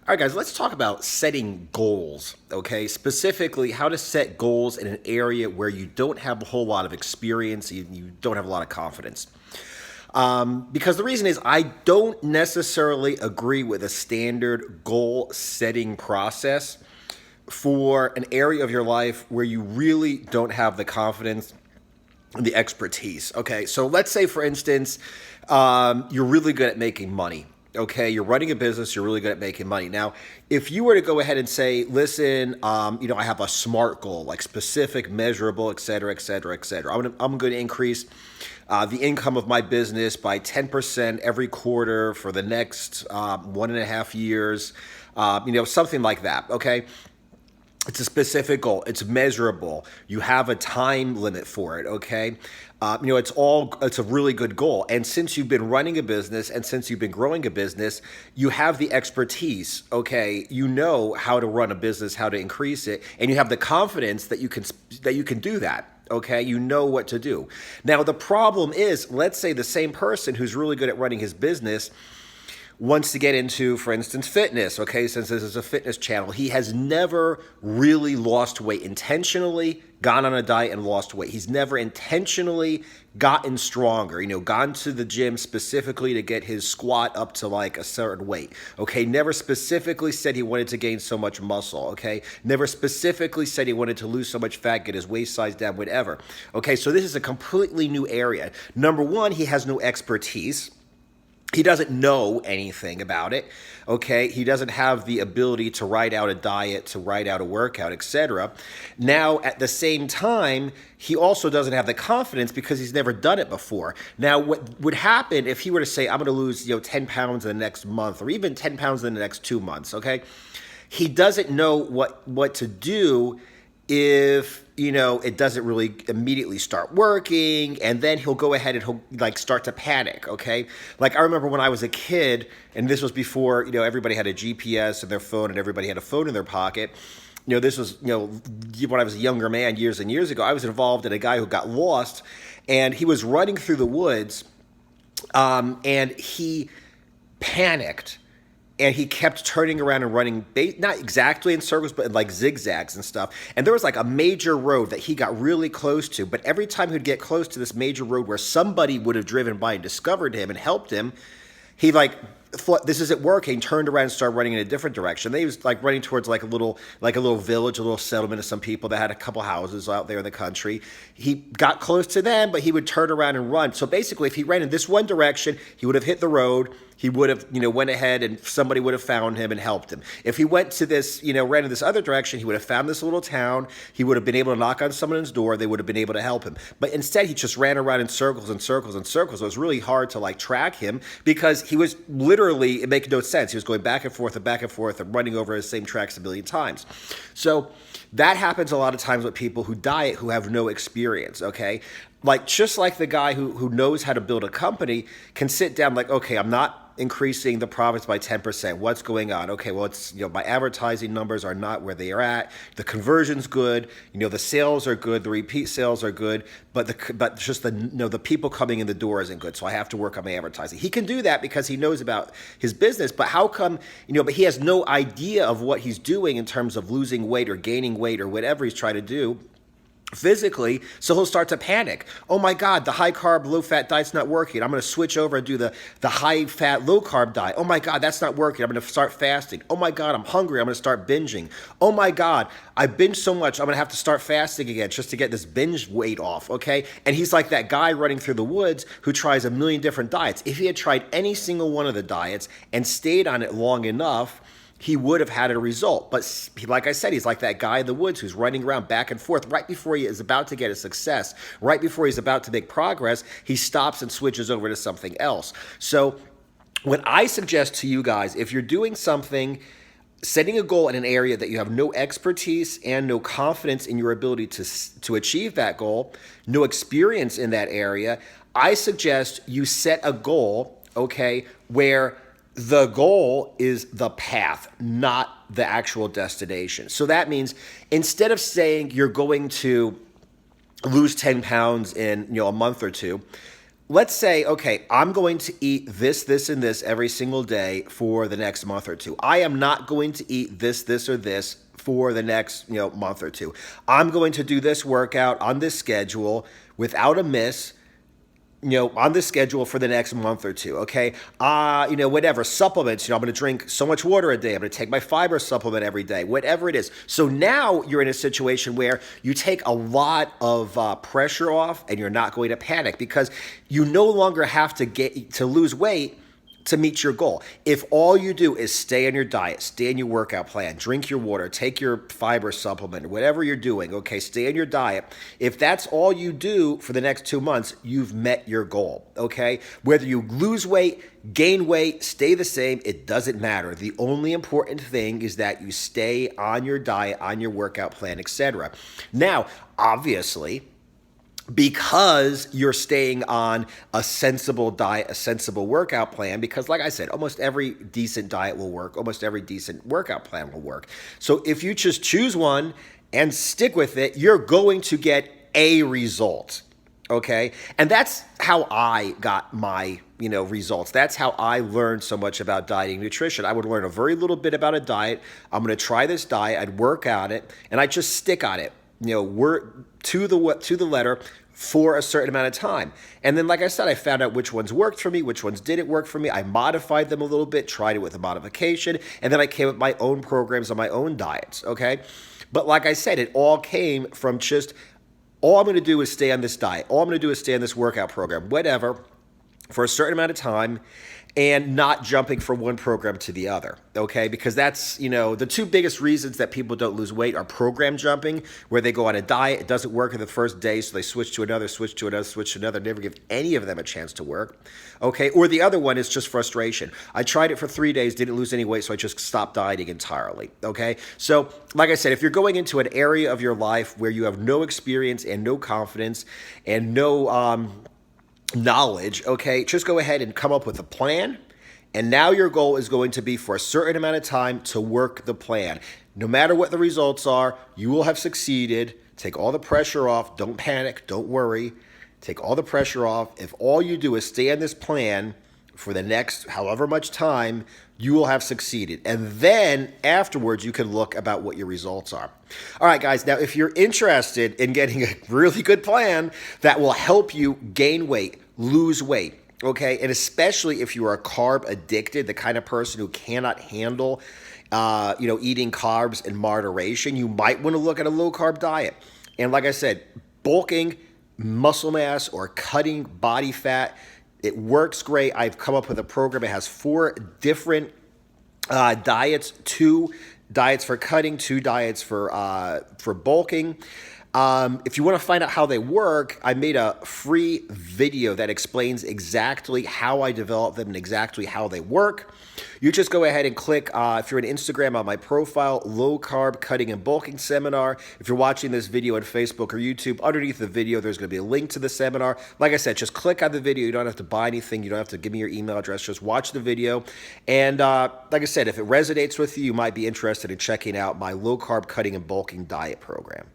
All right, guys, let's talk about setting goals, okay? Specifically, how to set goals in an area where you don't have a whole lot of experience, you don't have a lot of confidence. Because the reason is, I don't necessarily agree with a standard goal setting process for an area of your life where you really don't have the confidence and the expertise. Okay, so let's say, for instance, you're really good at making money. Okay, you're running a business, you're really good at making money. Now, if you were to go ahead and say, listen, I have a SMART goal, like specific, measurable, et cetera, et cetera, et cetera. I'm going to increase the income of my business by 10% every quarter for the next 1.5 years, something like that. Okay. It's a specific goal. It's measurable. You have a time limit for it. Okay, it's a really good goal. And since you've been running a business and since you've been growing a business, you have the expertise. Okay, you know how to run a business, how to increase it, and you have the confidence that you can do that. Okay, you know what to do. Now the problem is, let's say the same person who's really good at running his business wants to get into, for instance, fitness. Okay, since this is a fitness channel, he has never really lost weight intentionally, gone on a diet and lost weight. He's never intentionally gotten stronger, gone to the gym specifically to get his squat up to like a certain weight. Okay, never specifically said he wanted to gain so much muscle. Okay, never specifically said he wanted to lose so much fat, get his waist size down, whatever. Okay, so this is a completely new area. Number one, he has no expertise. He doesn't know anything about it, okay? He doesn't have the ability to write out a diet, to write out a workout, etc. Now, at the same time, he also doesn't have the confidence because he's never done it before. Now, what would happen if he were to say, I'm going to lose 10 pounds in the next month or even 10 pounds in the next 2 months, okay? He doesn't know what to do if it doesn't really immediately start working, and then he'll go ahead and he'll start to panic. Okay, like I remember when I was a kid, and this was before everybody had a GPS in their phone and everybody had a phone in their pocket. This was when I was a younger man years and years ago. I was involved in a guy who got lost, and he was running through the woods, and he panicked. And he kept turning around and running, not exactly in circles, but in like zigzags and stuff. And there was like a major road that he got really close to. But every time he'd get close to this major road where somebody would have driven by and discovered him and helped him, he thought this isn't working, turned around and started running in a different direction. Then he was like running towards like a little village, a little settlement of some people that had a couple houses out there in the country. He got close to them, but he would turn around and run. So basically, if he ran in this one direction, he would have hit the road. He would have, went ahead and somebody would have found him and helped him. If he went to this, ran in this other direction, he would have found this little town. He would have been able to knock on someone's door. They would have been able to help him. But instead, he just ran around in circles and circles and circles. It was really hard to track him because he was literally, it made no sense. He was going back and forth and running over the same tracks a million times. So that happens a lot of times with people who diet who have no experience, okay? Just like the guy who knows how to build a company can sit down okay, I'm not increasing the profits by 10%. What's going on? Okay, well, it's, my advertising numbers are not where they are at. The conversion's good. The sales are good. The repeat sales are good. But just the people coming in the door isn't good. So I have to work on my advertising. He can do that because he knows about his business. But how come, but he has no idea of what he's doing in terms of losing weight or gaining weight or whatever he's trying to do physically, so he'll start to panic. Oh my God, the high carb, low fat diet's not working. I'm going to switch over and do the high fat, low carb diet. Oh my God, that's not working. I'm going to start fasting. Oh my God, I'm hungry. I'm going to start binging. Oh my God, I binged so much. I'm going to have to start fasting again just to get this binge weight off. Okay. And he's like that guy running through the woods who tries a million different diets. If he had tried any single one of the diets and stayed on it long enough, he would have had a result. But like I said, he's like that guy in the woods who's running around back and forth. Right before he is about to get a success, right before he's about to make progress, he stops and switches over to something else. So what I suggest to you guys, if you're doing something, setting a goal in an area that you have no expertise and no confidence in your ability to achieve that goal, no experience in that area, I suggest you set a goal, okay, where the goal is the path, not the actual destination. So that means instead of saying you're going to lose 10 pounds in a month or two, let's say, okay, I'm going to eat this, this, and this every single day for the next month or two. I am not going to eat this, this, or this for the next, month or two. I'm going to do this workout on this schedule without a miss, on the schedule for the next month or two, okay? Whatever, supplements, I'm gonna drink so much water a day. I'm gonna take my fiber supplement every day, whatever it is. So now you're in a situation where you take a lot of pressure off and you're not going to panic because you no longer have to lose weight to meet your goal. If all you do is stay on your diet, stay on your workout plan, drink your water, take your fiber supplement, whatever you're doing, okay, stay on your diet. If that's all you do for the next 2 months, you've met your goal, okay? Whether you lose weight, gain weight, stay the same, it doesn't matter. The only important thing is that you stay on your diet, on your workout plan, etc. Now, obviously, because you're staying on a sensible diet, a sensible workout plan, because like I said, almost every decent diet will work, almost every decent workout plan will work. So if you just choose one and stick with it, you're going to get a result, okay? And that's how I got my, results. That's how I learned so much about dieting and nutrition. I would learn a very little bit about a diet. I'm going to try this diet, I'd work on it, and I just stick on it. We're to the letter for a certain amount of time. And then, like I said, I found out which ones worked for me, which ones didn't work for me. I modified them a little bit, tried it with a modification, and then I came up with my own programs on my own diets, okay? But like I said, it all came from just, all I'm going to do is stay on this diet. All I'm going to do is stay on this workout program, whatever, for a certain amount of time, and not jumping from one program to the other, okay? Because that's, the two biggest reasons that people don't lose weight are program jumping, where they go on a diet, it doesn't work in the first day, so they switch to another, switch to another, switch to another, never give any of them a chance to work, okay? Or the other one is just frustration. I tried it for 3 days, didn't lose any weight, so I just stopped dieting entirely, okay? So, like I said, if you're going into an area of your life where you have no experience and no confidence and no knowledge, okay, just go ahead and come up with a plan. And now your goal is going to be for a certain amount of time to work the plan. No matter what the results are, you will have succeeded. Take all the pressure off. Don't panic. Don't worry. Take all the pressure off. If all you do is stay on this plan for the next however much time, you will have succeeded. And then afterwards, you can look about what your results are. All right, guys. Now, if you're interested in getting a really good plan that will help you gain weight, lose weight, okay, and especially if you are carb addicted, the kind of person who cannot handle, eating carbs in moderation, you might want to look at a low carb diet. And like I said, bulking muscle mass or cutting body fat, it works great. I've come up with a program. It has 4 different diets: 2 diets for cutting, 2 diets for bulking. If you want to find out how they work, I made a free video that explains exactly how I develop them and exactly how they work. You just go ahead and click, if you're on Instagram, on my profile, Low Carb Cutting and Bulking Seminar. If you're watching this video on Facebook or YouTube, underneath the video, there's going to be a link to the seminar. Like I said, just click on the video. You don't have to buy anything. You don't have to give me your email address. Just watch the video. And like I said, if it resonates with you, you might be interested in checking out my Low Carb Cutting and Bulking Diet program.